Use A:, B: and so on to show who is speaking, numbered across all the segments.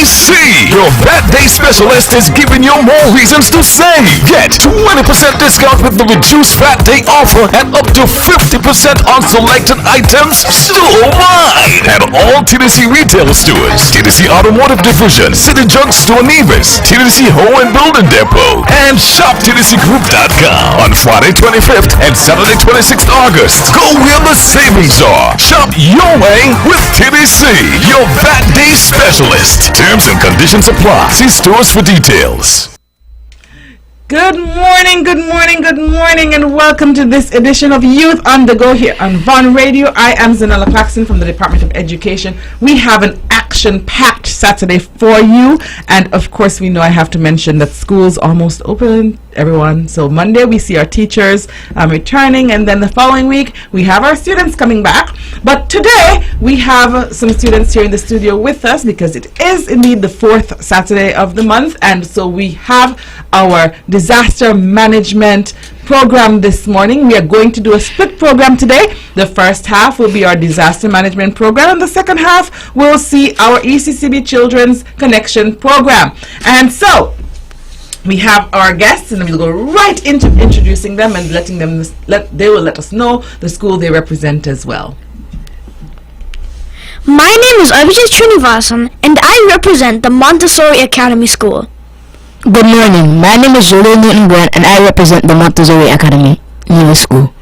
A: TDC, your That Day specialist, is giving you more reasons to save. Get 20% discount with the reduced Fat Day offer and up to 50% on selected items store-wide at all TDC retail stores, TDC Automotive Division, City Drug Store Nevis, TDC Home and Building Depot, and ShopTDCGroup.com on Friday 25th and Saturday 26th August. Go where the savings are. Shop your way with TDC, your That Day specialist. Terms and conditions apply. See stores for details.
B: Good morning, and welcome to this edition of Youth on the Go here on Von Radio. I am Zahnela Claxton from the Department of Education. We have an action-packed Saturday for you, and of course we know I have to mention that school's almost open, everyone. So Monday we see our teachers returning, and then the following week we have our students coming back. But today we have some students here in the studio with us because it is indeed the fourth Saturday of the month, and so we have our disaster management program this morning. We are going to do a split program today. The first half will be our disaster management program, and the second half will see our ECCB Children's Connection program. And so we have our guests, and we'll go right into introducing them and letting them they will let us know the school they represent as well.
C: My name is Abhijit Srinivasan, and I represent the Montessori Academy School.
D: Good morning. My name is Julian Newton-Grant, and I represent the Montessori Academy Nevis School.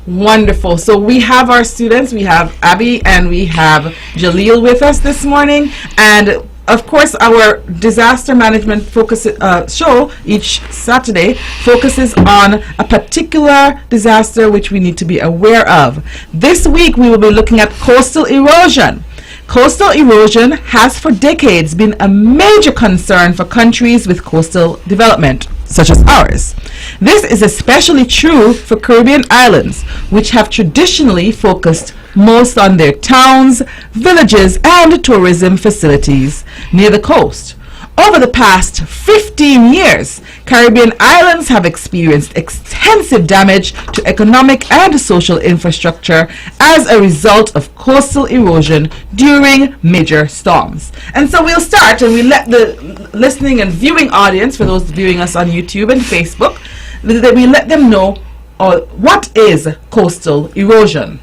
B: Wonderful. So we have our students. We have Abby and we have Jaleel with us this morning, and of course our disaster management focus show each Saturday focuses on a particular disaster which we need to be aware of. This week we will be looking at coastal erosion. Coastal erosion has for decades been a major concern for countries with coastal development, such as ours. This is especially true for Caribbean islands, which have traditionally focused most on their towns, villages, and tourism facilities near the coast. Over the past 15 years, Caribbean islands have experienced extensive damage to economic and social infrastructure as a result of coastal erosion during major storms. And so we'll start, and we let the listening and viewing audience, for those viewing us on YouTube and Facebook, that we let them know what is coastal erosion.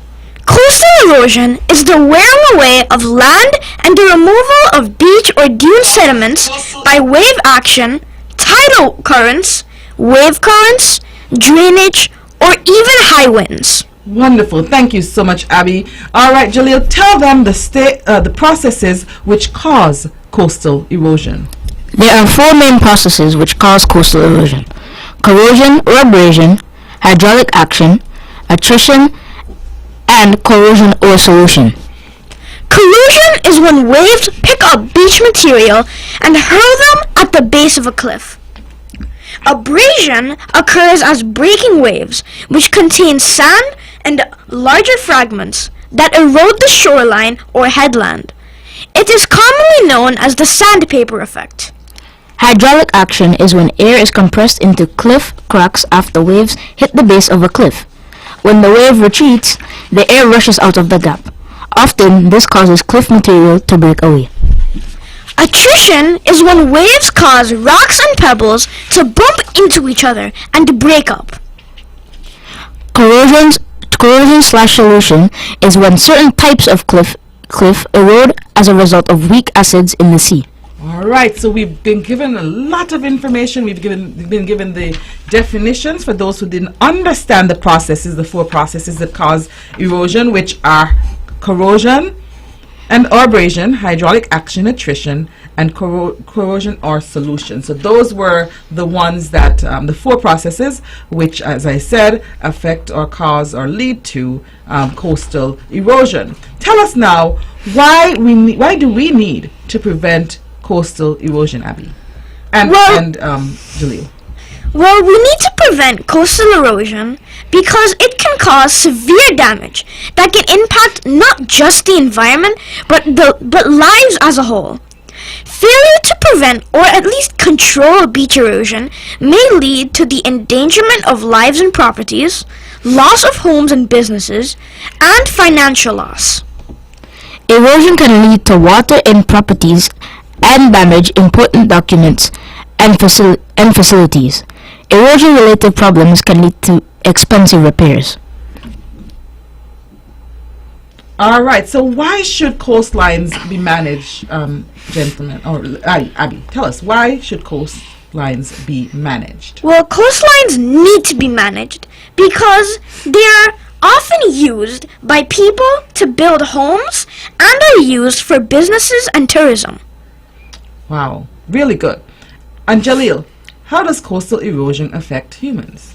C: Coastal erosion is the wearing away of land and the removal of beach or dune sediments by wave action, tidal currents, wave currents, drainage, or even high winds.
B: Wonderful. Thank you so much, Abby. All right, Jaleel, tell them the processes which cause coastal erosion.
D: There are four main processes which cause coastal erosion: corrosion or abrasion, hydraulic action, attrition, and corrosion or solution.
C: Corrosion is when waves pick up beach material and hurl them at the base of a cliff. Abrasion occurs as breaking waves, which contain sand and larger fragments that erode the shoreline or headland. It is commonly known as the sandpaper effect.
D: Hydraulic action is when air is compressed into cliff cracks after waves hit the base of a cliff. When the wave retreats, the air rushes out of the gap. Often, this causes cliff material to break away.
C: Attrition is when waves cause rocks and pebbles to bump into each other and break up.
D: Corrosion/solution is when certain types of cliff erode as a result of weak acids in the sea.
B: All right, so we've been given a lot of information. We've been given the definitions for those who didn't understand the processes, the four processes that cause erosion, which are corrosion and abrasion, hydraulic action, attrition, and corrosion or solution. So those were the ones that, the four processes which, as I said, affect or cause or lead to coastal erosion. Tell us now, why do we need to prevent coastal erosion, Abby? And Jaleel.
C: Well, we need to prevent coastal erosion because it can cause severe damage that can impact not just the environment but lives as a whole. Failure to prevent or at least control beach erosion may lead to the endangerment of lives and properties, loss of homes and businesses, and financial loss.
D: Erosion can lead to water in properties and damage important documents and facilities. Erosion-related problems can lead to expensive repairs.
B: All right. So why should coastlines be managed, gentlemen? Or Abby, tell us, why should coastlines be managed?
C: Well, coastlines need to be managed because they're often used by people to build homes and are used for businesses and tourism.
B: Wow, really good. And Jalil, how does coastal erosion affect humans?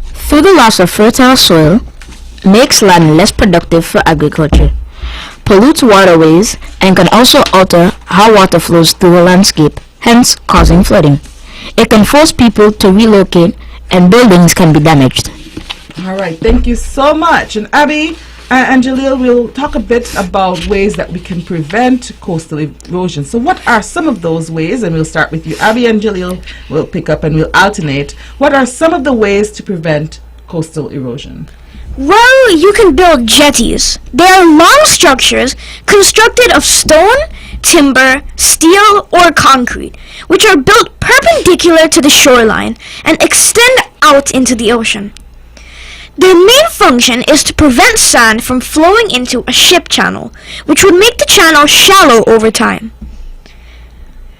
D: Through the loss of fertile soil, makes land less productive for agriculture, pollutes waterways, and can also alter how water flows through a landscape, hence causing flooding. It can force people to relocate and buildings can be damaged.
B: All right, thank you so much. And Abby and Jalil will talk a bit about ways that we can prevent coastal erosion. So what are some of those ways? And we'll start with you. Abby and Jalil will pick up and we'll alternate. What are some of the ways to prevent coastal erosion?
C: Well, you can build jetties. They are long structures constructed of stone, timber, steel, or concrete, which are built perpendicular to the shoreline and extend out into the ocean. Their main function is to prevent sand from flowing into a ship channel, which would make the channel shallow over time.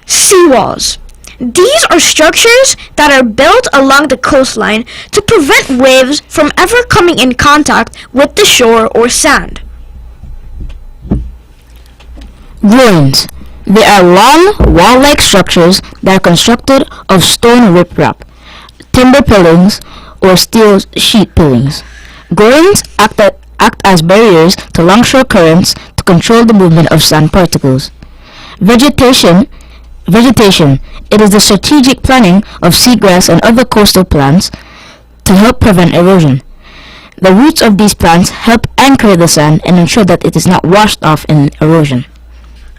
C: Seawalls. These are structures that are built along the coastline to prevent waves from ever coming in contact with the shore or sand.
D: Groins. They are long, wall-like structures that are constructed of stone riprap, timber pilings, or steel sheet pilings. Groins act as barriers to longshore currents to control the movement of sand particles. Vegetation. It is the strategic planting of seagrass and other coastal plants to help prevent erosion. The roots of these plants help anchor the sand and ensure that it is not washed off in erosion.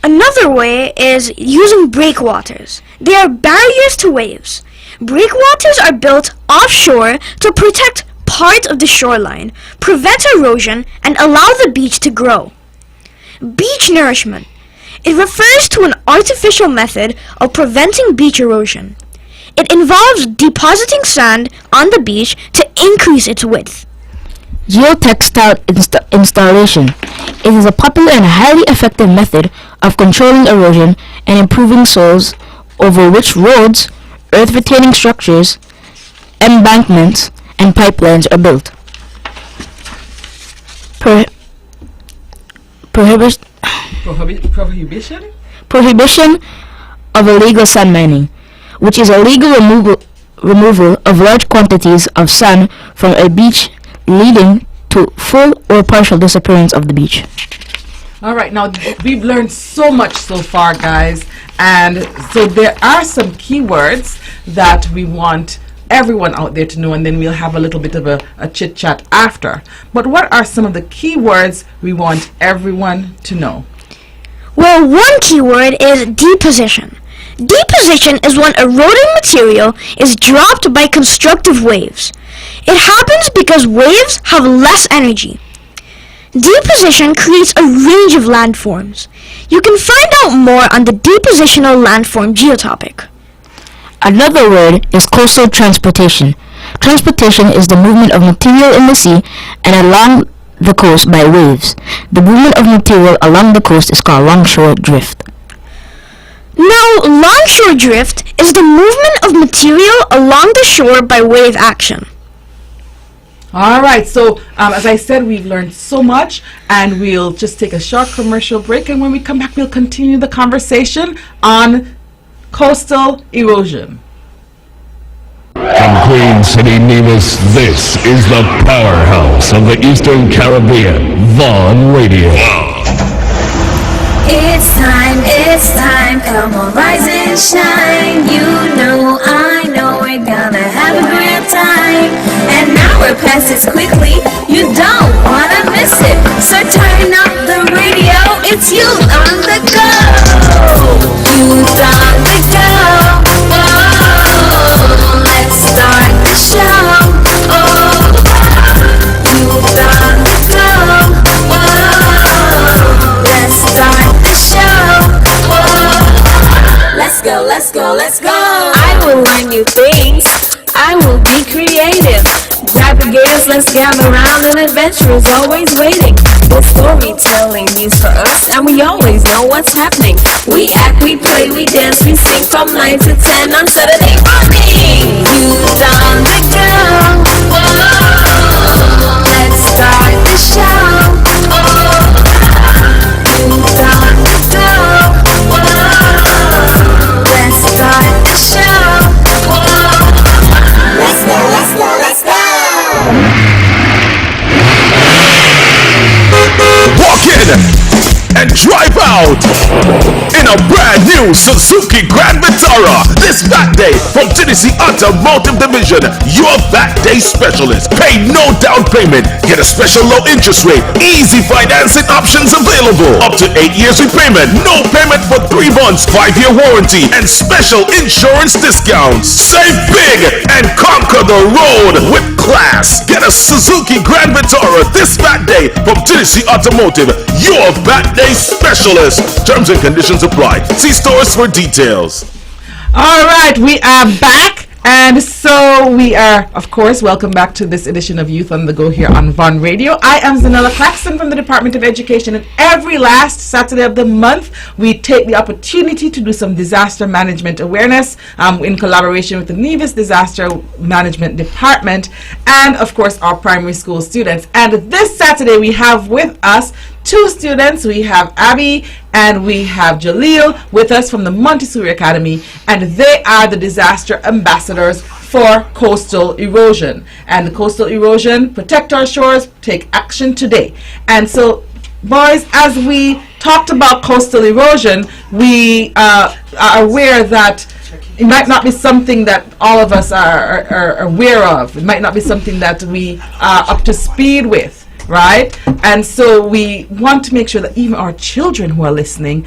C: Another way is using breakwaters. They are barriers to waves. Breakwaters are built offshore to protect part of the shoreline, prevent erosion, and allow the beach to grow. Beach nourishment. It refers to an artificial method of preventing beach erosion. It involves depositing sand on the beach to increase its width.
D: Geotextile installation. It is a popular and highly effective method of controlling erosion and improving soils over which roads, earth-retaining structures, embankments, and pipelines are built. Prohibition of illegal sand mining, which is illegal removal of large quantities of sand from a beach, leading to full or partial disappearance of the beach.
B: All right, now we've learned so much so far, guys, and so there are some keywords that we want everyone out there to know, and then we'll have a little bit of a chit chat after. But what are some of the keywords we want everyone to know?
C: Well, one keyword is deposition. Deposition is when eroding material is dropped by constructive waves. It happens because waves have less energy. Deposition creates a range of landforms. You can find out more on the depositional landform geotopic.
D: Another word is coastal transportation. Transportation is the movement of material in the sea and along the coast by waves. The movement of material along the coast is called longshore drift.
C: Now, longshore drift is the movement of material along the shore by wave action.
B: All right, so as I said, we've learned so much, and we'll just take a short commercial break, and when we come back, we'll continue the conversation on coastal erosion.
A: From Queen City, Nevis, this is the powerhouse of the Eastern Caribbean, Vaughn Radio.
E: It's time, come on, rise and shine. You know, I know, we're gonna have a great time. An hour passes quickly, you don't wanna miss it. So turn up the radio, it's you on the go. Youth on the go, whoa, let's start the show. Oh, youth on the go, whoa, let's start the show. Whoa. go, let's go, let's go. I will learn new things. I will be creative. Grab the gears, let's gather around. An adventure is always waiting. The storytelling news for us, and we always know what's happening. We act, we play, we dance, we sing from 9 to 10 on Saturday morning. Youth on the go. Whoa. Let's start the show. Youth on the go. Whoa. Let's start the show. Whoa. Let's go, let's go, let's go.
A: Walk in and drive out in a brand new Suzuki Grand Vitara this VAT Day from Tennessee Automotive Division. Your VAT Day specialist. Pay no down payment. Get a special low interest rate. Easy financing options available. Up to 8 years repayment. No payment for 3 months. 5-year warranty and special insurance discounts. Save big and conquer the road with class. Get a Suzuki Grand Vitara this VAT Day from Tennessee Automotive. Your VAT Day specialist. Terms and conditions apply. See stores for details.
B: All right, we are back. And so we are, of course, welcome back to this edition of Youth on the Go here on Von Radio. I am Zahnela Claxton from the Department of Education, and every last Saturday of the month, we take the opportunity to do some disaster management awareness in collaboration with the Nevis Disaster Management Department and, of course, our primary school students. And this Saturday, we have with us 2 students. We have Abby and we have Jaleel with us from the Montessori Academy, and they are the disaster ambassadors for coastal erosion. And the coastal erosion, protect our shores, take action today. And so, boys, as we talked about coastal erosion, we are aware that it might not be something that all of us are aware of. It might not be something that we are up to speed with. Right? And so we want to make sure that even our children who are listening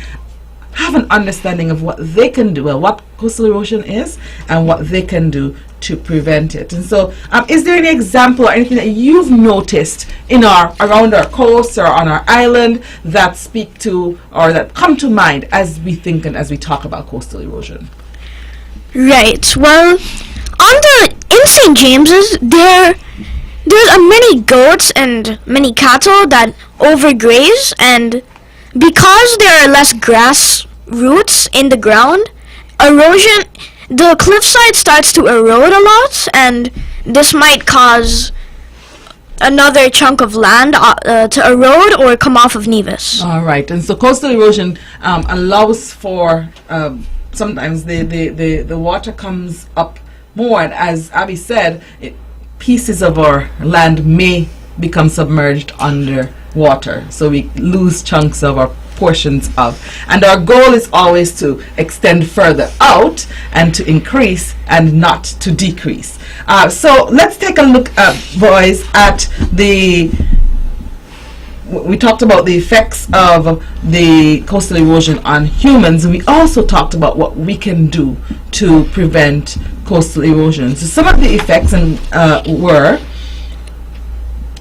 B: have an understanding of what they can do, what coastal erosion is, and what they can do to prevent it. And so, is there any example or anything that you've noticed in around our coast or on our island that speak to or that come to mind as we think and as we talk about coastal erosion?
C: Right. Well, in St. James's, there's many goats and many cattle that overgraze, and because there are less grass roots in the ground, the cliffside starts to erode a lot, and this might cause another chunk of land to erode or come off of Nevis.
B: All right, and so coastal erosion allows for sometimes the water comes up more, and as Abby said, pieces of our land may become submerged under water, so we lose chunks of our portions of, and our goal is always to extend further out and to increase and not to decrease. So let's take a look, boys, at we talked about the effects of the coastal erosion on humans, and we also talked about what we can do to prevent coastal erosion. So some of the effects were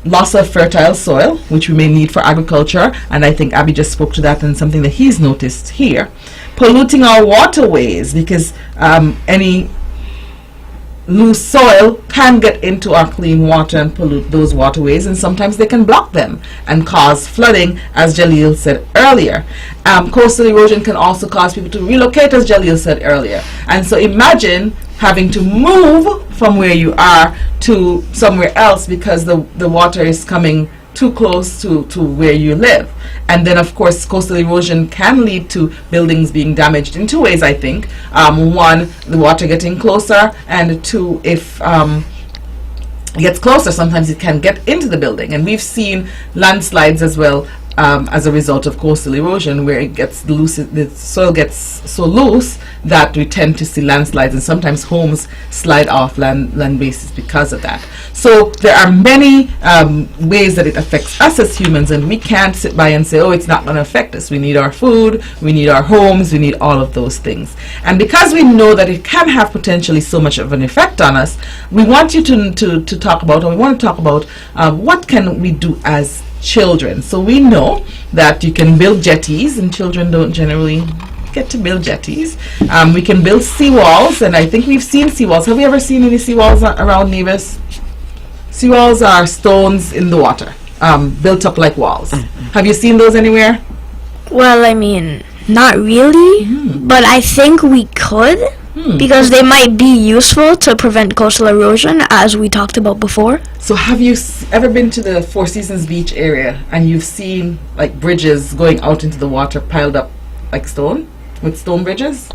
B: loss of fertile soil, which we may need for agriculture, and I think Abby just spoke to that and something that he's noticed here. Polluting our waterways, because any loose soil can get into our clean water and pollute those waterways, and sometimes they can block them and cause flooding, as Jaleel said earlier. Coastal erosion can also cause people to relocate, as Jaleel said earlier. And so imagine having to move from where you are to somewhere else because the water is coming too close to where you live. And then, of course, coastal erosion can lead to buildings being damaged in 2 ways, I think. One, the water getting closer, and 2, if it gets closer, sometimes it can get into the building. And we've seen landslides as well as a result of coastal erosion, where it gets loose, the soil gets so loose that we tend to see landslides, and sometimes homes slide off land bases because of that. So there are many ways that it affects us as humans, and we can't sit by and say, oh, it's not going to affect us. We need our food, we need our homes, we need all of those things. And because we know that it can have potentially so much of an effect on us, we want you to talk about, or we want to talk about what can we do as children. So we know that you can build jetties, and children don't generally get to build jetties. We can build seawalls, and I think we've seen seawalls. Have we ever seen any seawalls around Nevis? Seawalls are stones in the water, built up like walls. Have you seen those anywhere?
C: Well, I mean, not really, but I think we could, because they might be useful to prevent coastal erosion, as we talked about before.
B: So have you ever been to the Four Seasons Beach area and you've seen like bridges going out into the water piled up like stone, with stone bridges?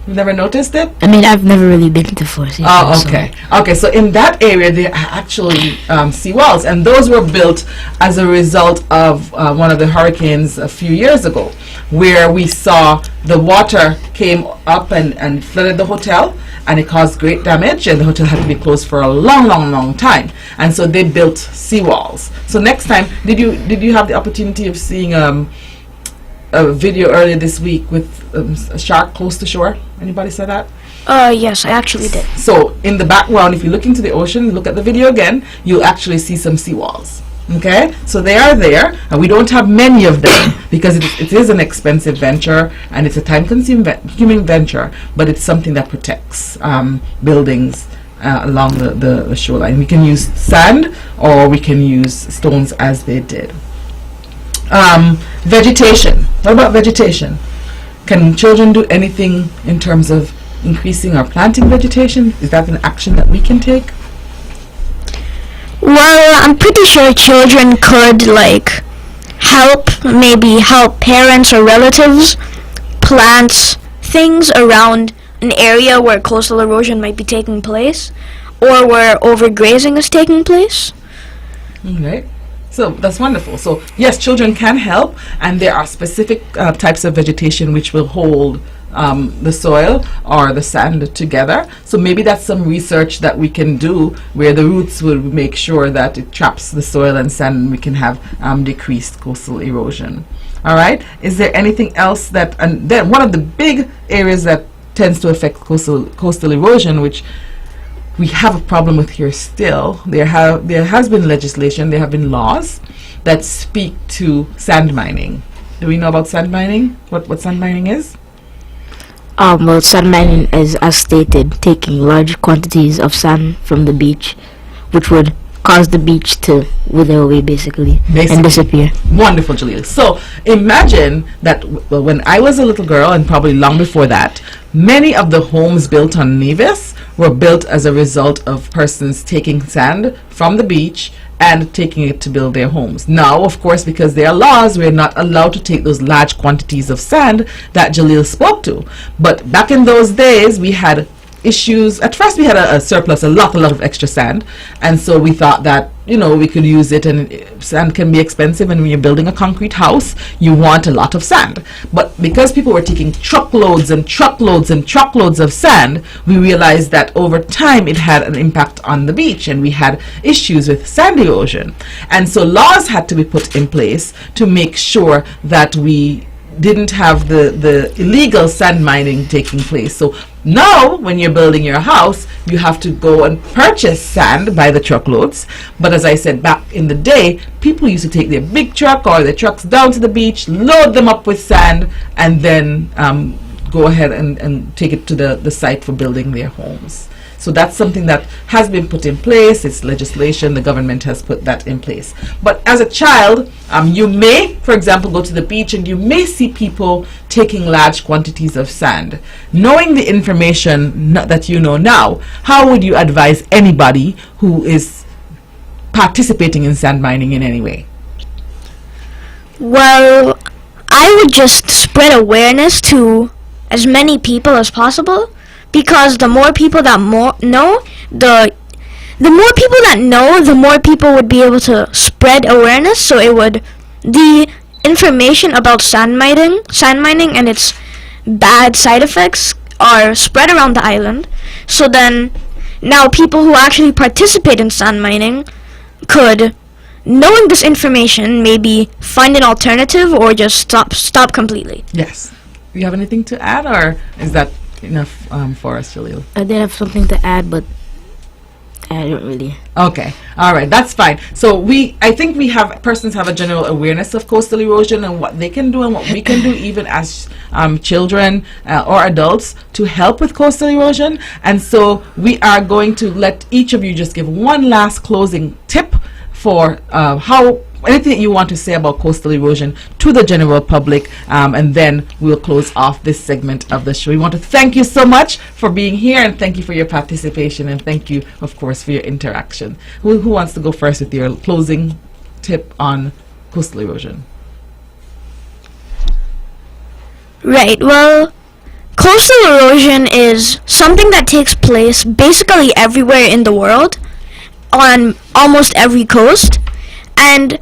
B: You've never noticed it?
D: I mean, I've never really been to Four Seasons.
B: Oh, okay. Okay, so in that area, there are actually seawalls, and those were built as a result of one of the hurricanes a few years ago, where we saw the water came up and flooded the hotel, and it caused great damage, and the hotel had to be closed for a long time. And so they built seawalls. So next time, did you have the opportunity of seeing a video earlier this week with a shark close to shore? Anybody saw that?
C: Yes, I actually did.
B: So in the background, if you look into the ocean, look at the video again, you'll actually see some seawalls. Okay, so they are there, and we don't have many of them because it is an expensive venture and it's a time-consuming venture, but it's something that protects buildings along the shoreline. We can use sand or we can use stones as they did. Vegetation. What about vegetation? Can children do anything in terms of increasing or planting vegetation? Is that an action that we can take?
C: Well, I'm pretty sure children could, like, maybe help parents or relatives plant things around an area where coastal erosion might be taking place, or where overgrazing is taking place.
B: Right. So that's wonderful. So yes, children can help, and there are specific types of vegetation which will hold the soil or the sand together. So maybe that's some research that we can do where the roots will make sure that it traps the soil and sand, and we can have decreased coastal erosion. All right. Is there anything else that, and then one of the big areas that tends to affect coastal erosion, which we have a problem with here still, there has been legislation, there have been laws that speak to sand mining. Do we know about sand mining? What sand mining is?
D: Well, sand mining is, as stated, taking large quantities of sand from the beach, which would cause the beach to wither away, basically, and disappear.
B: Wonderful, Jaleel. So imagine that when I was a little girl, and probably long before that, many of the homes built on Nevis were built as a result of persons taking sand from the beach and taking it to build their homes. Now, of course, because there are laws, we're not allowed to take those large quantities of sand that Jaleel spoke to. But back in those days, we had issues. At first we had a surplus, a lot of extra sand, and so we thought that, you know, we could use it, and sand can be expensive, and when you're building a concrete house you want a lot of sand. But because people were taking truckloads and truckloads and truckloads of sand, we realized that over time it had an impact on the beach, and we had issues with sand erosion. And so laws had to be put in place to make sure that we didn't have the illegal sand mining taking place. So now when you're building your house, you have to go and purchase sand by the truckloads. But as I said, back in the day, people used to take their big truck or their trucks down to the beach, load them up with sand, and then go ahead and take it to the site for building their homes. So that's something that has been put in place. It's legislation. The government has put that in place. But as a child, you may, for example, go to the beach and you may see people taking large quantities of sand. Knowing the information that you know now, how would you advise anybody who is participating in sand mining in any way?
C: Well, I would just spread awareness to as many people as possible, because the more people that know, the more people that know, the more people would be able to spread awareness. So the information about sand mining and its bad side effects are spread around the island. So then now people who actually participate in sand mining could, knowing this information, maybe find an alternative or just stop completely.
B: Yes. Do you have anything to add, or is that enough for us, Jaleel?
D: I did have something to add, but I don't really.
B: Okay, all right, that's fine. So I think we have persons have a general awareness of coastal erosion and what they can do and what we can do, even as children or adults, to help with coastal erosion. And so we are going to let each of you just give one last closing tip for how anything that you want to say about coastal erosion to the general public, and then we'll close off this segment of the show. We want to thank you so much for being here, and thank you for your participation, and thank you, of course, for your interaction. Who wants to go first with your closing tip on coastal erosion?
C: Right, well, coastal erosion is something that takes place basically everywhere in the world, on almost every coast, and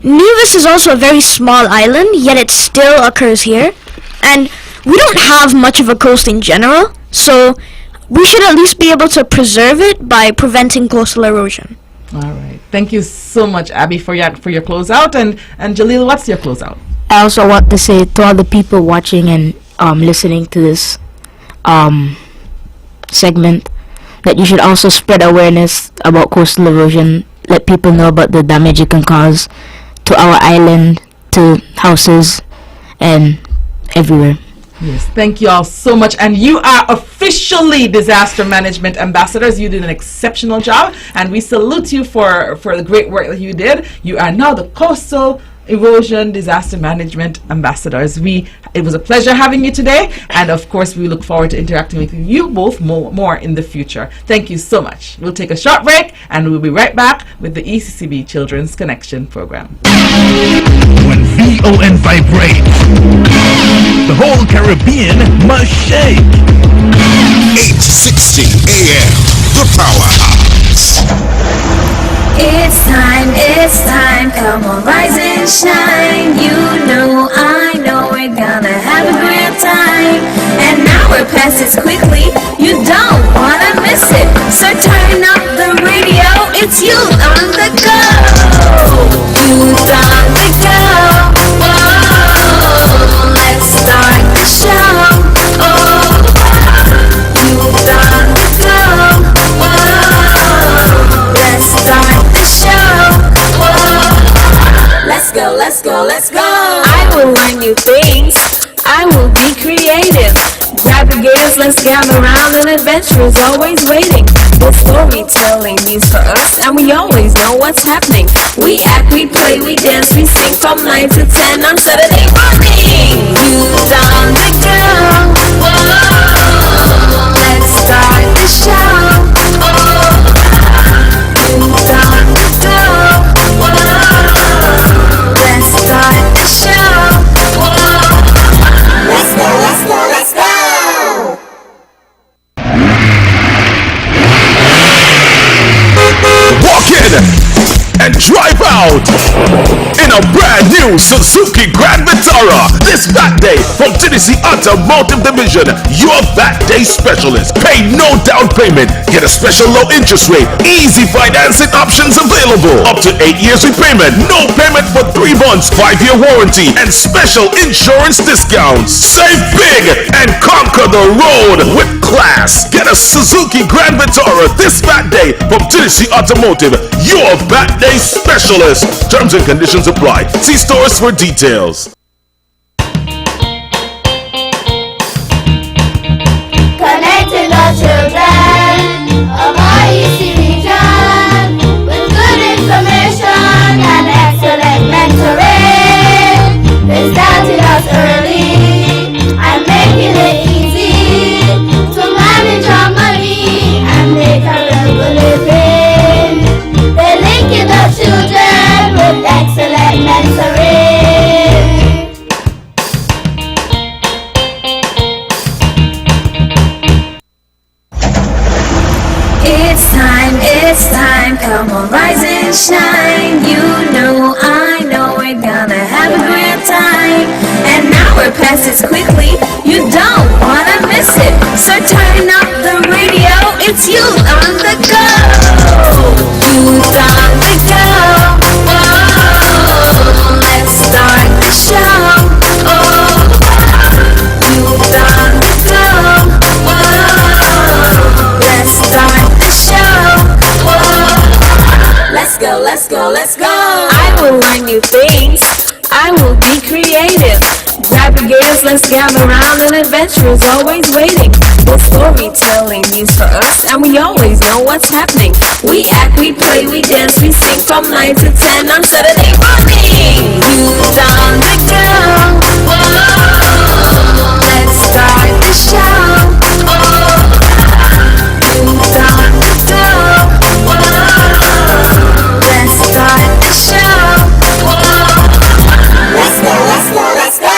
C: Nevis is also a very small island, yet it still occurs here, and we don't have much of a coast in general, so we should at least be able to preserve it by preventing coastal erosion.
B: All right, thank you so much, Abby, for your closeout, and Jalil, what's your closeout?
D: I also want to say to all the people watching and listening to this segment that you should also spread awareness about coastal erosion. Let people know about the damage it can cause to our island, to houses, and everywhere.
B: Yes, thank you all so much. And you are officially disaster management ambassadors. You did an exceptional job, and we salute you for the great work that you did. You are now the coastal erosion disaster management ambassadors. It was a pleasure having you today, and of course we look forward to interacting with you both more in the future. Thank you so much. We'll take a short break, and we'll be right back with the ECCB Children's Connection program.
A: When VON vibrates, the whole Caribbean must shake.
F: 860 AM, the powerhouse.
E: It's time, come on, rise and shine. You know, I know we're gonna have a great time. And now we're past it quickly, you don't wanna miss it. So turn up the radio, it's you on the go. You on the go, whoa, let's start the show. Oh, you on the go, whoa, let's start the show. Let's go. I will learn new things. I will be creative. Grab the gears, let's gather around, and adventure is always waiting. The storytelling means for us, and we always know what's happening. We act, we play, we dance, we sing from 9 to 10 on Saturday morning. Youth on the go. Whoa, let's start the show. Oh, youth on the go. Whoa, let's start the show. Whoa, let's go.
A: Walk in and drive out in a brand new Suzuki Grand Vitara this Fat Day from Tennessee Automotive Division. Your Fat Day specialist. Pay no down payment. Get a special low interest rate. Easy financing options available. Up to 8 years repayment. No payment for 3 months. 5-year warranty and special insurance discounts. Save big and conquer the road with class. Get a Suzuki Grand Vitara this Fat Day from Tennessee Automotive. Your Fat Day specialist. Terms and conditions apply. See stores for details.
G: Connecting the children of our EC region with good information and excellent mentoring. They started us early and making it easy to manage our money and make a real living. They're linking the children with excellent mentoring.
E: It's time, come on, rise and shine. You know, I know we're gonna have a great time. And now we're past it quickly, you don't wanna miss it. So turn up the radio, it's you on the go. You on the go, whoa, let's start the show. Oh, you on the go, whoa, let's start the show. Whoa, let's go, let's go. I will learn new things. I will be creative. Grab your gears, let's gather around. An adventure is always waiting. The storytelling means for us, and we always know what's happening. We act, we play, we dance, we sing from 9 to 10 on Saturday morning. You down the girl. Whoa, let's start the show. Oh, you down the girl. Whoa, let's start the show. Whoa, let's go, let's go, let's go.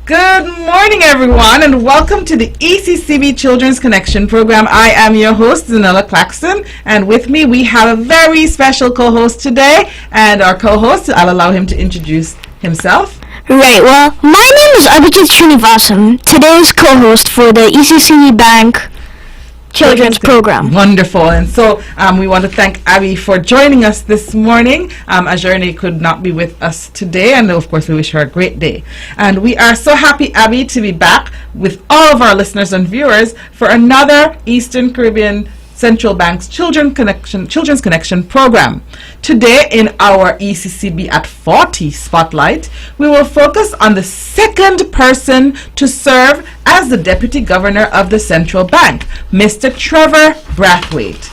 B: Good morning, everyone, and welcome to the ECCB Children's Connection program. I am your host, Zahnela Claxton, and with me we have a very special co-host today. And our co-host, I'll allow him to introduce himself.
C: Right, well, my name is Abhijit Srinivasan, today's co-host for the ECCB Bank Children's Program.
B: Wonderful. And so we want to thank Abby for joining us this morning. Ajurne could not be with us today, and of course we wish her a great day. And we are so happy, Abby, to be back with all of our listeners and viewers for another Eastern Caribbean Central Bank's Children's Connection program. Today in our ECCB at 40 Spotlight, we will focus on the second person to serve as the Deputy Governor of the Central Bank, Mr. Trevor Brathwaite.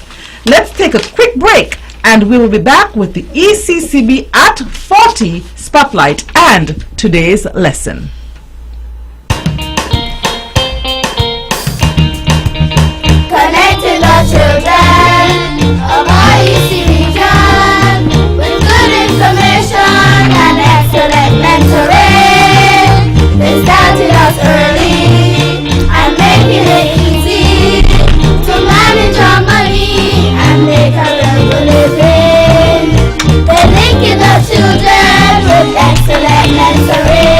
B: Let's take a quick break and we will be back with the ECCB at 40 Spotlight and today's lesson.
G: Connecting the children of our EC region with good information and excellent mentoring. They started us early and making it easy to manage our money and make a real living. They're linking the children with excellent mentoring.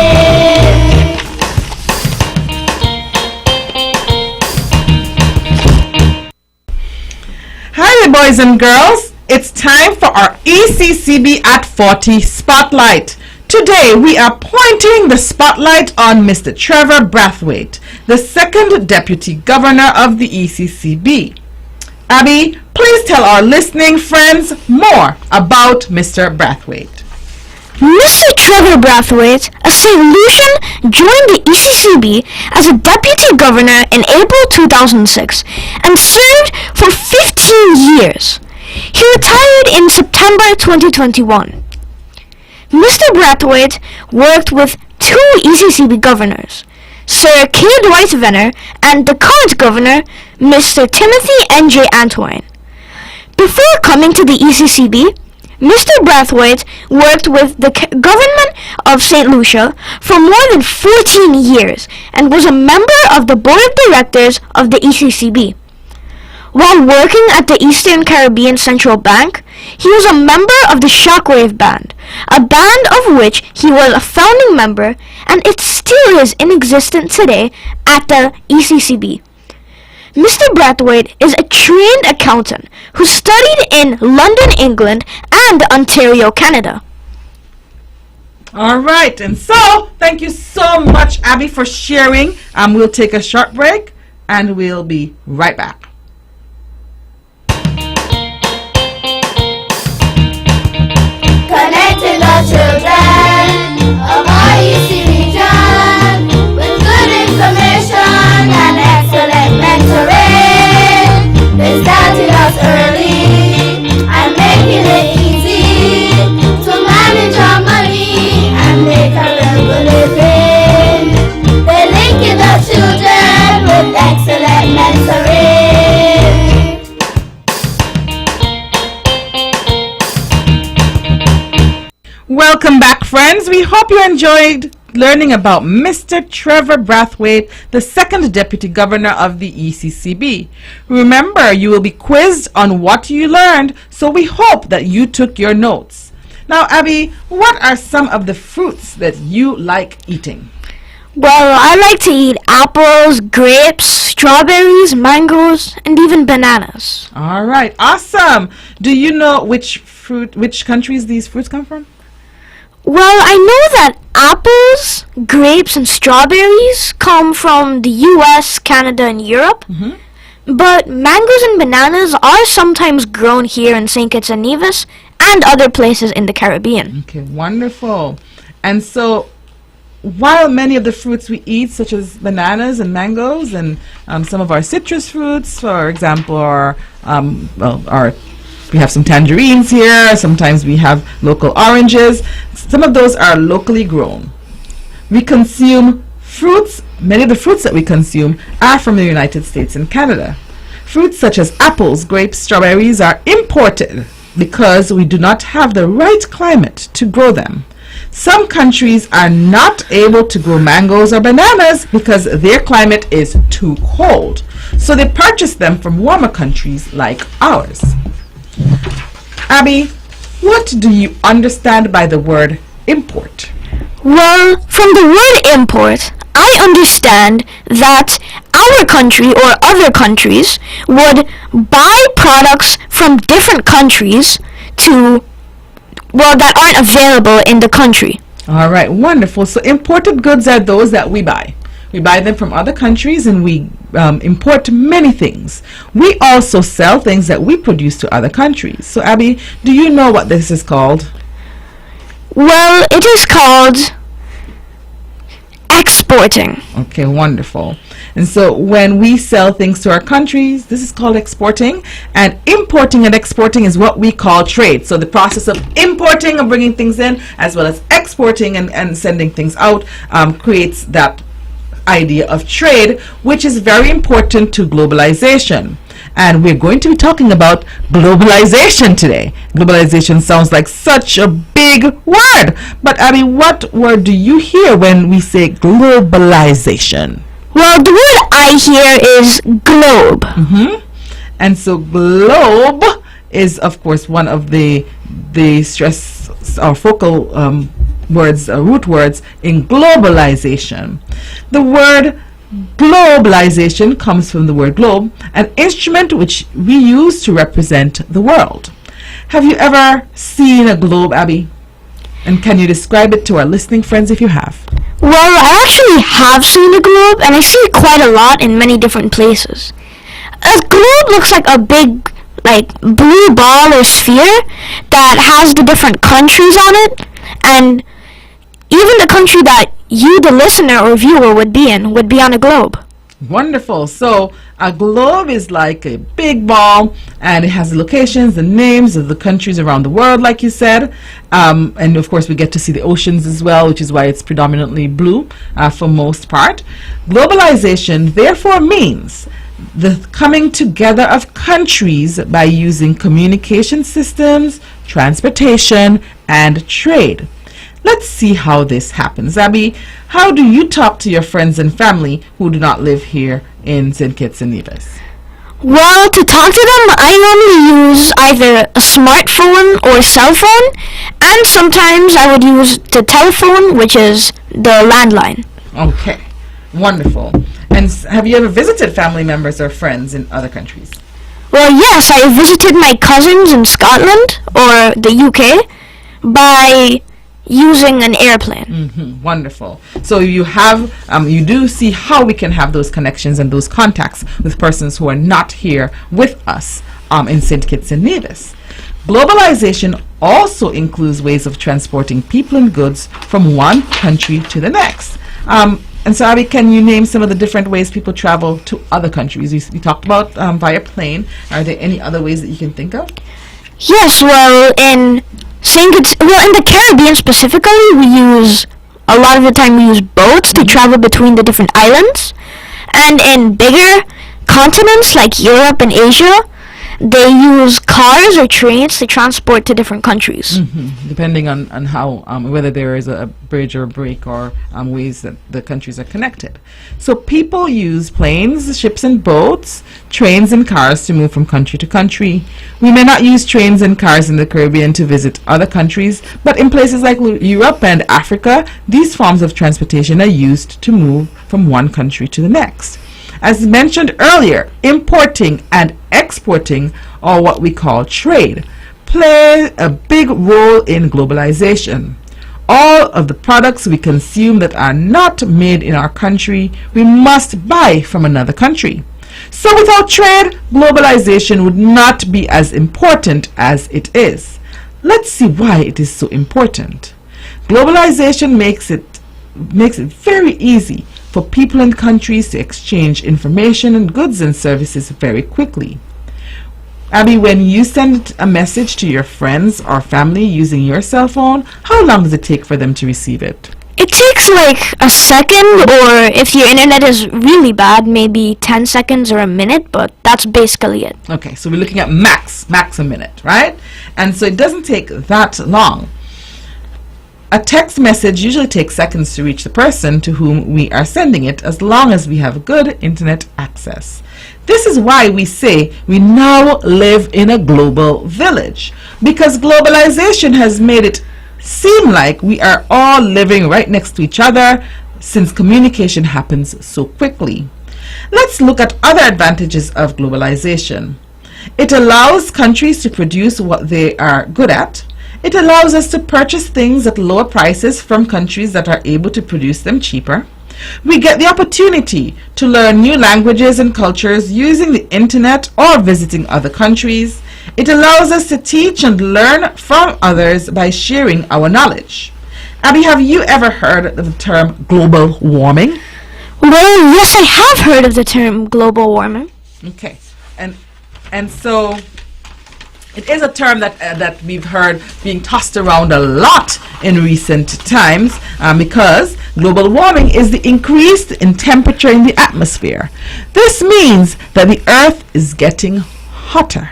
B: Hi, boys and girls. It's time for our ECCB at 40 Spotlight. Today, we are pointing the spotlight on Mr. Trevor Brathwaite, the second Deputy Governor of the ECCB. Abby, please tell our listening friends more about Mr. Brathwaite.
C: Mr. Trevor Brathwaite, a St. Lucian, joined the ECCB as a Deputy Governor in April 2006 and served for 15 years. He retired in September 2021. Mr. Brathwaite worked with two ECCB governors, Sir K. Dwight Venner and the current governor, Mr. Timothy N.J. Antoine. Before coming to the ECCB, Mr. Brathwaite worked with the government of St. Lucia for more than 14 years and was a member of the board of directors of the ECCB. While working at the Eastern Caribbean Central Bank, he was a member of the Shockwave Band, a band of which he was a founding member, and it still is in existence today at the ECCB. Mr. Brathwaite is a trained accountant who studied in London, England and Ontario, Canada.
B: All right, and so thank you so much, Abby, for sharing. We'll take a short break and we'll be right back.
G: Connecting the children of our EC region with good information and excellent mentoring. They started us early and making it easy to manage our money and make a real living. They're linking the children with excellent mentoring.
B: Welcome back, friends. We hope you enjoyed learning about Mr. Trevor Brathwaite, the second Deputy Governor of the ECCB. Remember, you will be quizzed on what you learned, so we hope that you took your notes. Now, Abby, what are some of the fruits that you like eating?
C: Well, I like to eat apples, grapes, strawberries, mangoes, and even bananas.
B: All right, awesome. Do you know which countries these fruits come from?
C: Well, I know that apples, grapes, and strawberries come from the US, Canada, and Europe. But mangoes and bananas are sometimes grown here in St. Kitts and Nevis and other places in the Caribbean.
B: Okay, wonderful. And so, while many of the fruits we eat, such as bananas and mangoes and some of our citrus fruits, for example, we have some tangerines here, sometimes we have local oranges, some of those are locally grown. We consume fruits, many of the fruits that we consume are from the United States and Canada. Fruits such as apples, grapes, strawberries are imported because we do not have the right climate to grow them. Some countries are not able to grow mangoes or bananas because their climate is too cold. So they purchase them from warmer countries like ours. Abby, what do you understand by the word import?
C: Well, from the word import, I understand that our country or other countries would buy products from different countries that aren't available in the country.
B: All right, wonderful. So imported goods are those that we buy. We buy them from other countries and we import many things. We also sell things that we produce to other countries. So Abby, do you know what this is called?
C: Well, it is called exporting.
B: Okay, wonderful. And so when we sell things to our countries, this is called exporting, and importing and exporting is what we call trade. So the process of importing and bringing things in, as well as exporting and sending things out, creates that idea of trade, which is very important to globalization. And we're going to be talking about globalization today. Globalization sounds like such a big word. But Abby, what word do you hear when we say globalization?
C: Well, the word I hear is globe.
B: And so globe is, of course, one of the stress or focal root words in globalization. The word globalization comes from the word globe, an instrument which we use to represent the world. Have you ever seen a globe, Abby? And can you describe it to our listening friends if you have?
C: Well, I actually have seen a globe, and I see it quite a lot in many different places. A globe looks like a big, blue ball or sphere that has the different countries on it, and even the country that you, the listener or viewer, would be on a globe.
B: Wonderful. So a globe is like a big ball, and it has the locations, the names of the countries around the world, like you said. And of course we get to see the oceans as well, which is why it's predominantly blue for most part. Globalization therefore means the coming together of countries by using communication systems, transportation, and trade. Let's see how this happens. Abby, how do you talk to your friends and family who do not live here in St. Kitts and Nevis?
C: Well, to talk to them, I normally use either a smartphone or cell phone, and sometimes I would use the telephone, which is the landline.
B: Okay, wonderful. And have you ever visited family members or friends in other countries?
C: Well, yes, I visited my cousins in Scotland or the UK by using an airplane.
B: Wonderful. So you do see how we can have those connections and those contacts with persons who are not here with us in St. Kitts and Nevis. Globalization also includes ways of transporting people and goods from one country to the next. And so, Abby, can you name some of the different ways people travel to other countries? We talked about via plane. Are there any other ways that you can think of?
C: Yes, well, in the Caribbean specifically, a lot of the time we use boats to travel between the different islands. And in bigger continents like Europe and Asia, they use cars or trains to transport to different countries.
B: Depending on how, whether there is a bridge or a break or ways that the countries are connected. So people use planes, ships and boats, trains and cars to move from country to country. We may not use trains and cars in the Caribbean to visit other countries, but in places like Europe and Africa, these forms of transportation are used to move from one country to the next. As mentioned earlier, importing and exporting, or what we call trade, play a big role in globalization. All of the products we consume that are not made in our country, we must buy from another country. So without trade, globalization would not be as important as it is. Let's see why it is so important. Globalization makes it very easy for people and countries to exchange information and goods and services very quickly. Abby, when you send a message to your friends or family using your cell phone, how long does it take for them to receive it?
C: It takes like a second, or if your internet is really bad, maybe 10 seconds or a minute, but that's basically it.
B: Okay, so we're looking at max a minute, right? And so it doesn't take that long. A text message usually takes seconds to reach the person to whom we are sending it, as long as we have good internet access. This is why we say we now live in a global village, because globalization has made it seem like we are all living right next to each other, since communication happens so quickly. Let's look at other advantages of globalization. It allows countries to produce what they are good at. It allows us to purchase things at lower prices from countries that are able to produce them cheaper. We get the opportunity to learn new languages and cultures using the internet or visiting other countries. It allows us to teach and learn from others by sharing our knowledge. Abby, have you ever heard of the term global warming?
C: Well, yes, I have heard of the term global warming.
B: Okay, and so it is a term that we've heard being tossed around a lot in recent times, because global warming is the increase in temperature in the atmosphere. This means that the Earth is getting hotter.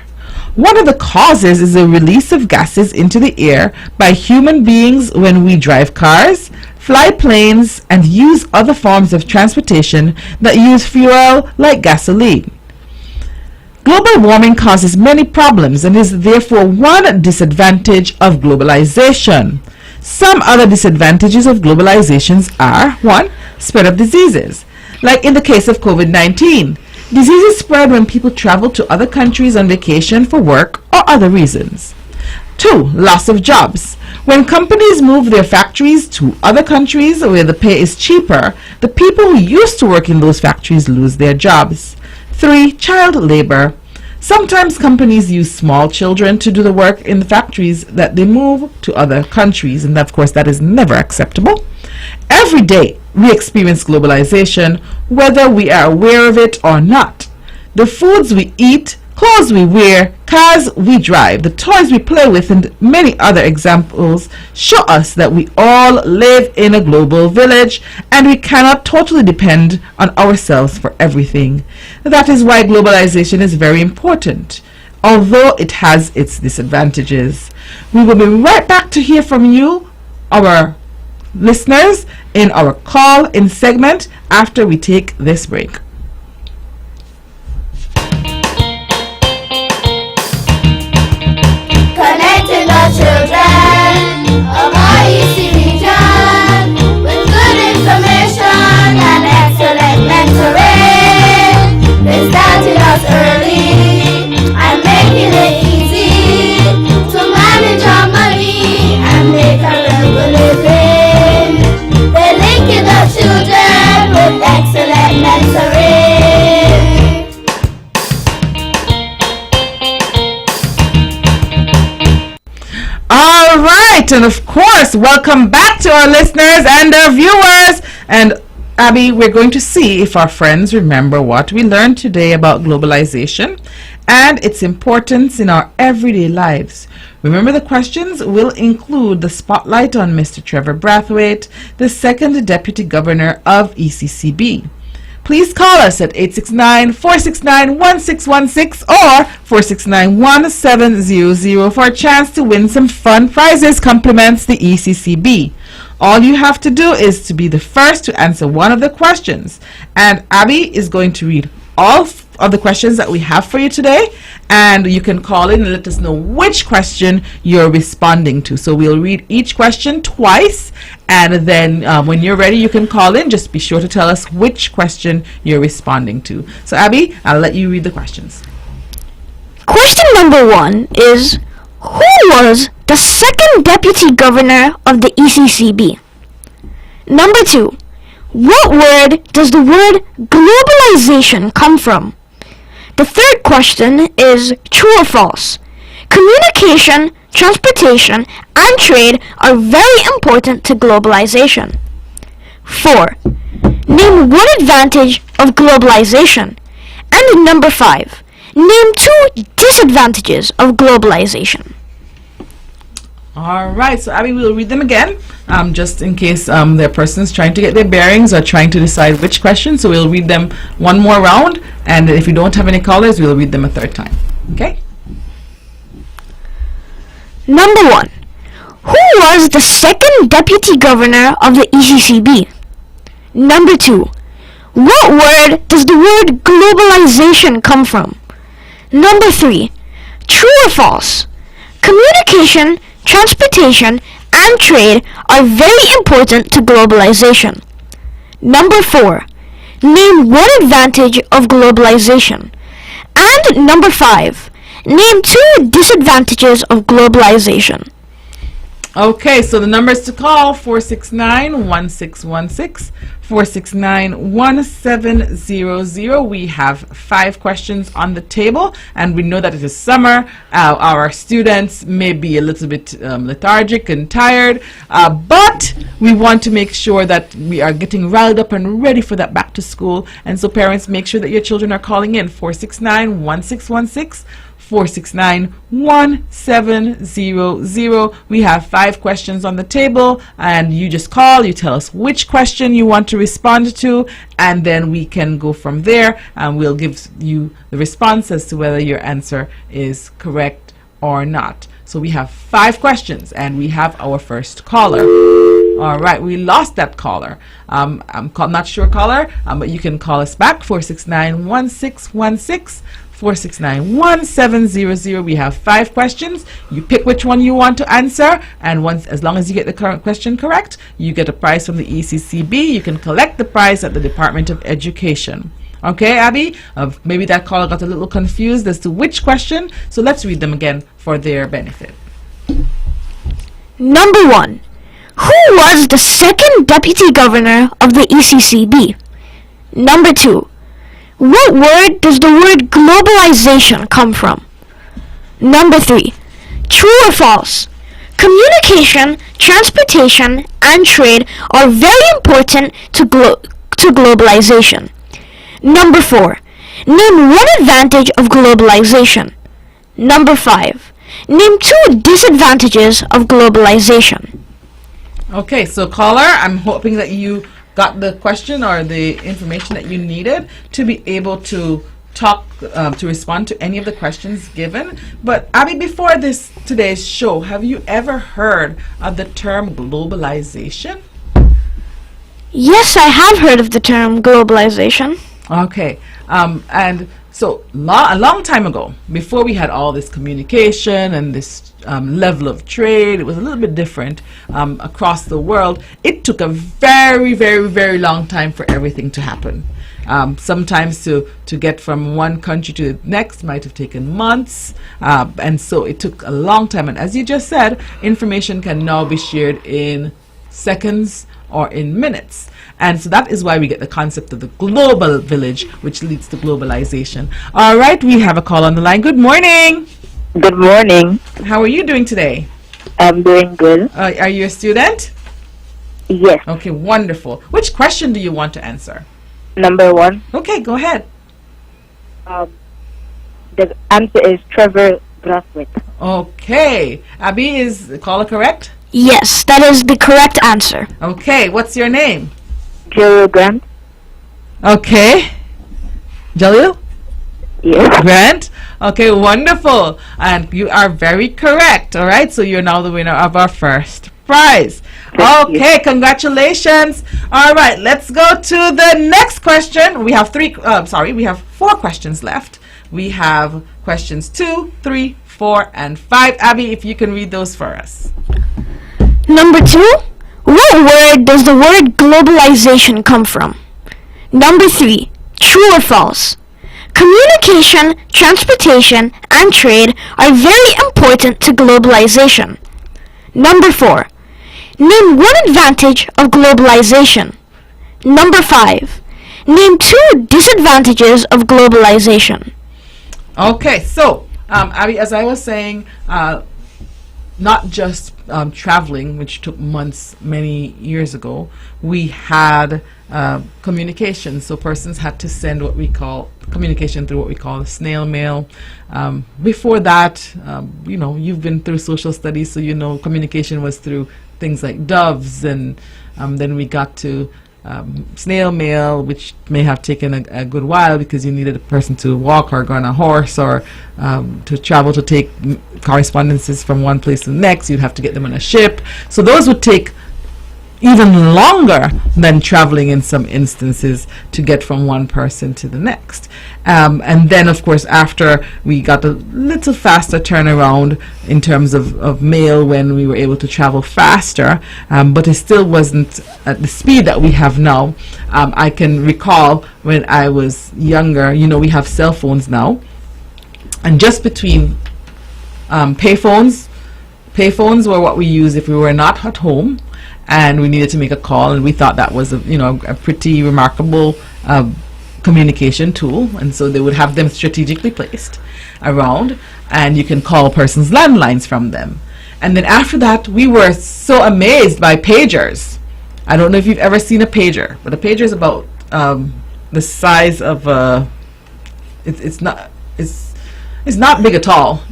B: One of the causes is the release of gases into the air by human beings when we drive cars, fly planes, and use other forms of transportation that use fuel like gasoline. Global warming causes many problems and is therefore one disadvantage of globalization. Some other disadvantages of globalizations are: 1. Spread of diseases. Like in the case of COVID-19, diseases spread when people travel to other countries on vacation for work or other reasons. 2. Loss of jobs. When companies move their factories to other countries where the pay is cheaper, the people who used to work in those factories lose their jobs. 3. Child labor. Sometimes companies use small children to do the work in the factories that they move to other countries, and of course that is never acceptable. Every day we experience globalization, whether we are aware of it or not. The foods we eat, clothes we wear, cars we drive, the toys we play with, and many other examples show us that we all live in a global village and we cannot totally depend on ourselves for everything. That is why globalization is very important, although it has its disadvantages. We will be right back to hear from you, our listeners, in our call-in segment after we take this break.
G: Connecting the children of our easy region with good information and excellent mentoring. They started us early and making it easy to manage our money and make a real living. They're linking the children with excellent mentoring.
B: All right, and of course, welcome back to our listeners and our viewers. And Abby, we're going to see if our friends remember what we learned today about globalization and its importance in our everyday lives. Remember, the questions will include the spotlight on Mr. Trevor Brathwaite, the second Deputy Governor of ECCB. Please call us at 869-469-1616 or 469-1700 for a chance to win some fun prizes compliments the ECCB. All you have to do is to be the first to answer one of the questions. And Abby is going to read all of the questions that we have for you today, and you can call in and let us know which question you're responding to. So we'll read each question twice, and then when you're ready you can call in. Just be sure to tell us which question you're responding to. So Abby, I'll let you read the questions.
C: Question number 1 is, who was the second Deputy Governor of the ECCB? Number 2, what word does the word globalization come from? The third question is true or false. Communication, transportation, and trade are very important to globalization. 4. Name one advantage of globalization. And number 5. Name 2 disadvantages of globalization.
B: All right, so Abby, we'll read them again, just in case there are persons trying to get their bearings or trying to decide which question. So we'll read them one more round, and if you don't have any callers, we'll read them a third time. Okay?
C: Number 1. Who was the second deputy governor of the ECCB? Number 2. What word does the word globalization come from? Number 3. True or false? Communication, transportation, and trade are very important to globalization. Number 4. Name one advantage of globalization. And number 5. Name 2 disadvantages of globalization.
B: Okay, so the numbers to call, 469-1616, 469-1700. We have 5 questions on the table, and we know that it is summer. Our students may be a little bit lethargic and tired, but we want to make sure that we are getting riled up and ready for that back to school. And so parents, make sure that your children are calling in, 469-1616, 469-1700. We have 5 questions on the table, and you just call, you tell us which question you want to respond to, and then we can go from there, and we'll give you the response as to whether your answer is correct or not. So we have 5 questions, and we have our first caller. All right, we lost that caller. I'm not sure caller, but you can call us back, 469-1616, 469-1700. We have 5 questions. You pick which one you want to answer, and as long as you get the current question correct, you get a prize from the ECCB. You can collect the prize at the Department of Education. Okay, Abby? Maybe that caller got a little confused as to which question, so let's read them again for their benefit.
C: Number 1. Who was the second deputy governor of the ECCB? Number 2. What word does the word globalization come from? Number 3. True or false? Communication, transportation, and trade are very important to globalization. Number 4. Name one advantage of globalization. Number 5. Name 2 disadvantages of globalization.
B: Okay, so caller, I'm hoping that you got the question or the information that you needed to be able to talk, to respond to any of the questions given. But Abby, before today's show, have you ever heard of the term globalization?
C: Yes, I have heard of the term globalization.
B: Okay, and so a long time ago, before we had all this communication and this level of trade, it was a little bit different across the world. It took a very, very, very long time for everything to happen. Sometimes to get from one country to the next might have taken months, and so it took a long time. And as you just said, information can now be shared in seconds or in minutes. And so that is why we get the concept of the global village, which leads to globalization. All right, we have a call on the line. Good morning.
H: Good morning.
B: How are you doing today?
H: I'm doing good.
B: Are you a student?
H: Yes.
B: Okay, wonderful. Which question do you want to answer?
H: Number 1.
B: Okay, go ahead.
H: The answer is Trevor Brathwaite.
B: Okay. Abby, is the caller correct?
C: Yes, that is the correct answer.
B: Okay, what's your name?
H: Jalil Grant.
B: Okay. Jalil?
H: Yes.
B: Grant? Okay, wonderful. And you are very correct. All right, so you're now the winner of our first prize. Okay, congratulations. All right, let's go to the next question. We have 4 questions left. We have questions 2, 3, 4, and 5. Abby, if you can read those for us.
C: Number 2. What word does the word globalization come from? Number 3. True or false? Communication, transportation, and trade are very important to globalization. Number 4. Name one advantage of globalization. Number 5. Name 2 disadvantages of globalization.
B: Okay, so Abby, as I was saying, not just traveling, which took months many years ago, we had communication. So persons had to send what we call communication through what we call snail mail. Before that, you've been through social studies, so you know communication was through things like doves, and then we got to snail mail, which may have taken a good while because you needed a person to walk or go on a horse or to travel to take correspondences from one place to the next. You'd have to get them on a ship. So those would take even longer than traveling in some instances to get from one person to the next. And then, of course, after we got a little faster turnaround in terms of mail when we were able to travel faster, but it still wasn't at the speed that we have now. I can recall when I was younger, we have cell phones now, and just between payphones were what we used if we were not at home and we needed to make a call, and we thought that was a pretty remarkable communication tool. And so they would have them strategically placed around, and you can call a person's landlines from them. And then after that, we were so amazed by pagers. I don't know if you've ever seen a pager, but a pager is about the size of it's not big at all.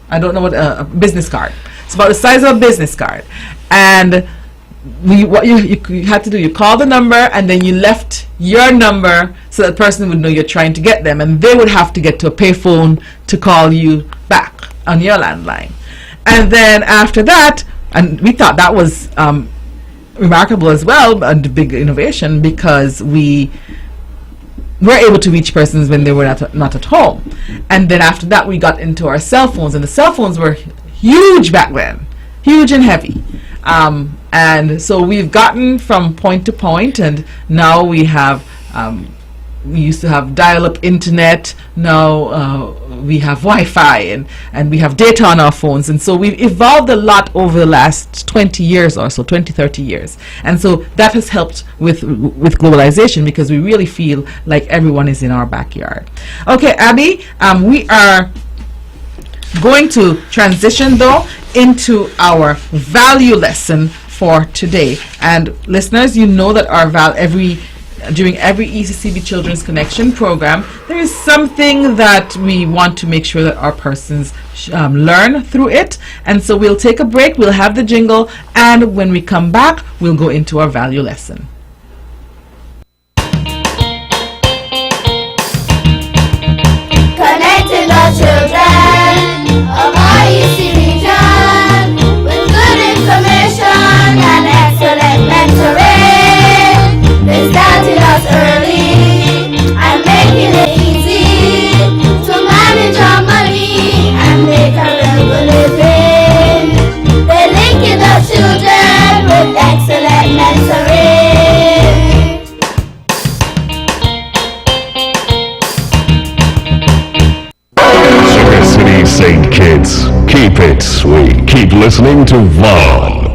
B: I don't know what a business card. It's about the size of a business card. And what you had to do, you call the number and then you left your number so that the person would know you're trying to get them, and they would have to get to a payphone to call you back on your landline. And then after that, and we thought that was remarkable as well, and a big innovation, because we were able to reach persons when they were not at home. And then after that, we got into our cell phones, and the cell phones were huge back then, huge and heavy. And so we've gotten from point to point, and now we have we used to have dial-up internet. Now we have Wi-Fi, and we have data on our phones. And so we've evolved a lot over the last 20 years or so, 20, 30 years. And so that has helped with globalization, because we really feel like everyone is in our backyard. Okay, Abby, we are going to transition though into our value lesson for today. And listeners, you know that our during every ECCB Children's Connection program, there is something that we want to make sure that our persons learn through it. And so we'll take a break, we'll have the jingle, and when we come back, we'll go into our value lesson.
G: Connecting the children of our EC region with good information and excellent mentoring. They started us early and making it easy to manage our money and make a real living. They're linking the children with excellent mentoring.
A: Sugar City St. Kitts, keep it sweet. Keep listening to Vaughn.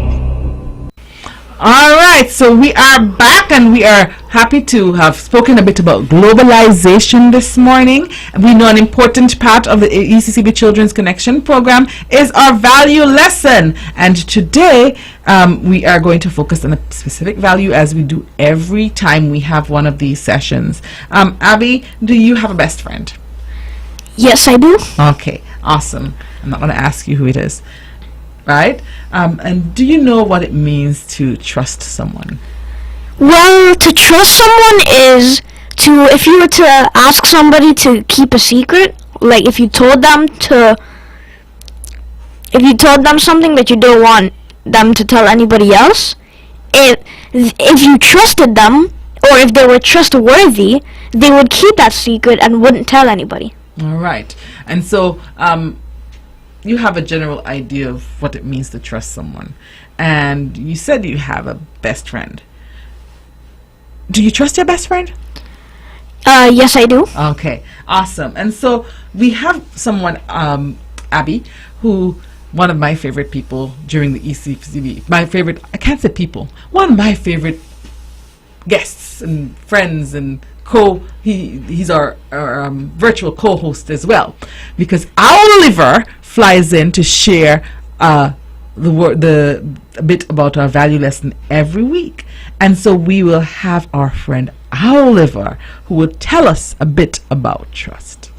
B: All right, so we are back, and we are happy to have spoken a bit about globalization this morning. We know an important part of the ECCB Children's Connection program is our value lesson, and today we are going to focus on a specific value, as we do every time we have one of these sessions. Abby, do you have a best friend?
C: Yes, I do.
B: Okay, awesome. I'm not going to ask you who it is. Right? And do you know what it means to trust someone?
C: Well, to trust someone is to, if you were to ask somebody to keep a secret, like if you told them something that you don't want them to tell anybody else, if you trusted them, or if they were trustworthy, they would keep that secret and wouldn't tell anybody.
B: All right. And so you have a general idea of what it means to trust someone. And you said you have a best friend. Do you trust your best friend?
C: Yes, I do.
B: Okay, awesome. And so we have someone, Abby, who, one of my favorite people during the ECCB, one of my favorite guests and friends and he's our virtual co-host as well, because Oliver flies in to share a bit about our value lesson every week. And so we will have our friend Oliver, who will tell us a bit about trust.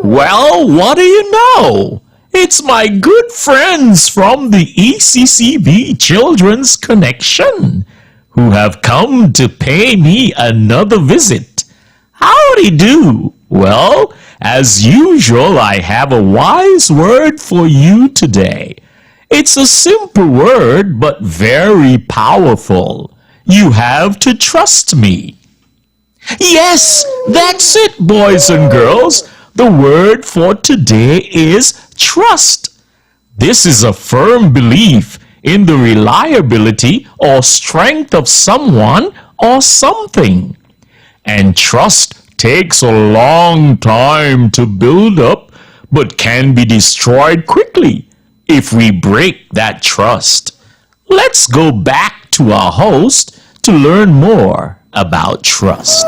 I: Well, what do you know? It's my good friends from the ECCB Children's Connection who have come to pay me another visit. Howdy do. Well, as usual, I have a wise word for you today. It's a simple word, but very powerful. You have to trust me. Yes, that's it, boys and girls. The word for today is trust. This is a firm belief in the reliability or strength of someone or something. And trust takes a long time to build up, but can be destroyed quickly if we break that trust. Let's go back to our host to learn more about trust.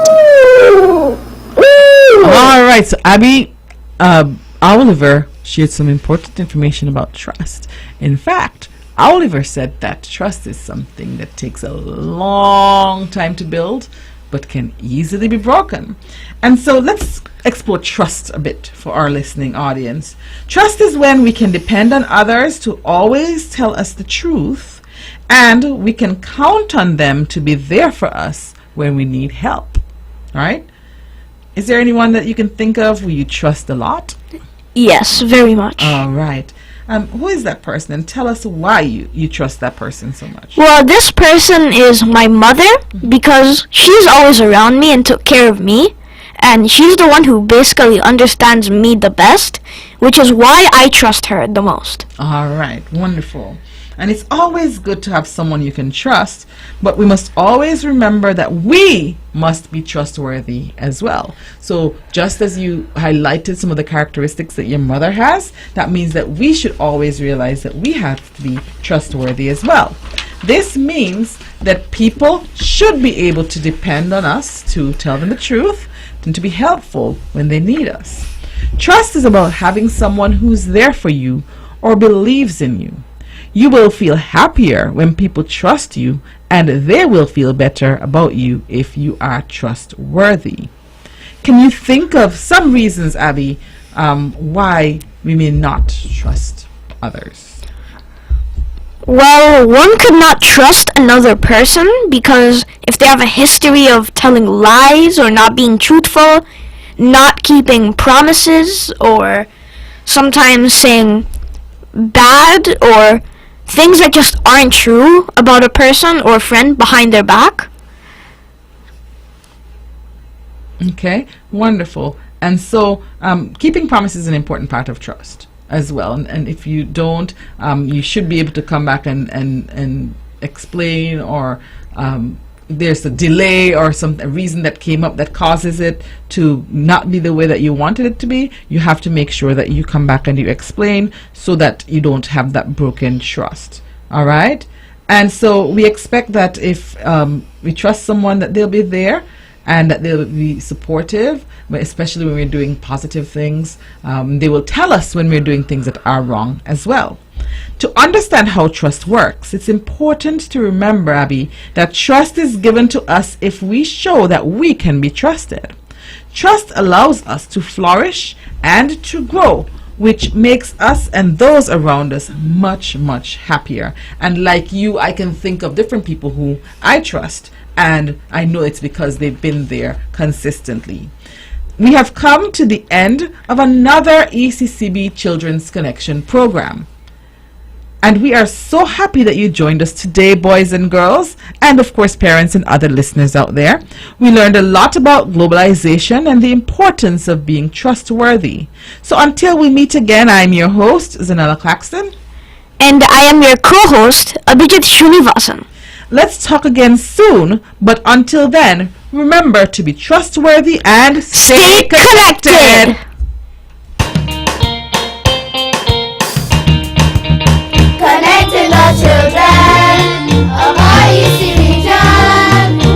B: All right, so Abby, Oliver shared some important information about trust. In fact, Oliver said that trust is something that takes a long time to build, but can easily be broken. And so let's explore trust a bit for our listening audience. Trust is when we can depend on others to always tell us the truth, and we can count on them to be there for us when we need help. All right? Is there anyone that you can think of who you trust a lot?
C: Yes, very much.
B: All right. Who is that person? And tell us why you trust that person so much.
C: Well, this person is my mother because she's always around me and took care of me. And she's the one who basically understands me the best, which is why I trust her the most.
B: All right. Wonderful. And it's always good to have someone you can trust, but we must always remember that we must be trustworthy as well. So just as you highlighted some of the characteristics that your mother has, that means that we should always realize that we have to be trustworthy as well. This means that people should be able to depend on us to tell them the truth and to be helpful when they need us. Trust is about having someone who's there for you or believes in you. You will feel happier when people trust you, and they will feel better about you if you are trustworthy. Can you think of some reasons, Abby, why we may not trust others?
C: Well, one could not trust another person because if they have a history of telling lies or not being truthful, not keeping promises, or sometimes saying bad or things that just aren't true about a person or a friend behind their back.
B: Okay, wonderful. And so keeping promises is an important part of trust as well. And if you don't, you should be able to come back and explain, or there's a delay or a reason that came up that causes it to not be the way that you wanted it to be. You have to make sure that you come back and you explain so that you don't have that broken trust. All right? And so we expect that if we trust someone, that they'll be there and that they'll be supportive, but especially when we're doing positive things. They will tell us when we're doing things that are wrong as well. To understand how trust works, it's important to remember, Abby, that trust is given to us if we show that we can be trusted. Trust allows us to flourish and to grow, which makes us and those around us much, much happier. And like you, I can think of different people who I trust, and I know it's because they've been there consistently. We have come to the end of another ECCB Children's Connection program. And we are so happy that you joined us today, boys and girls, and of course parents and other listeners out there. We learned a lot about globalization and the importance of being trustworthy. So until we meet again, I'm your host, Zahnela Claxton.
C: And I am your co-host, Abhijit Srinivasan.
B: Let's talk again soon, but until then, remember to be trustworthy and
C: Stay connected.
G: Connecting the children of our EC region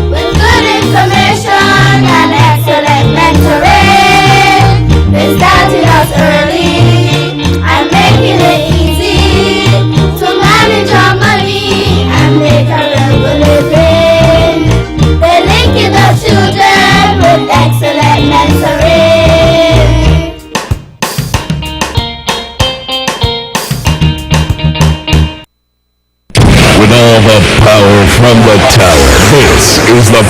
A: With all the power from the tower, this is the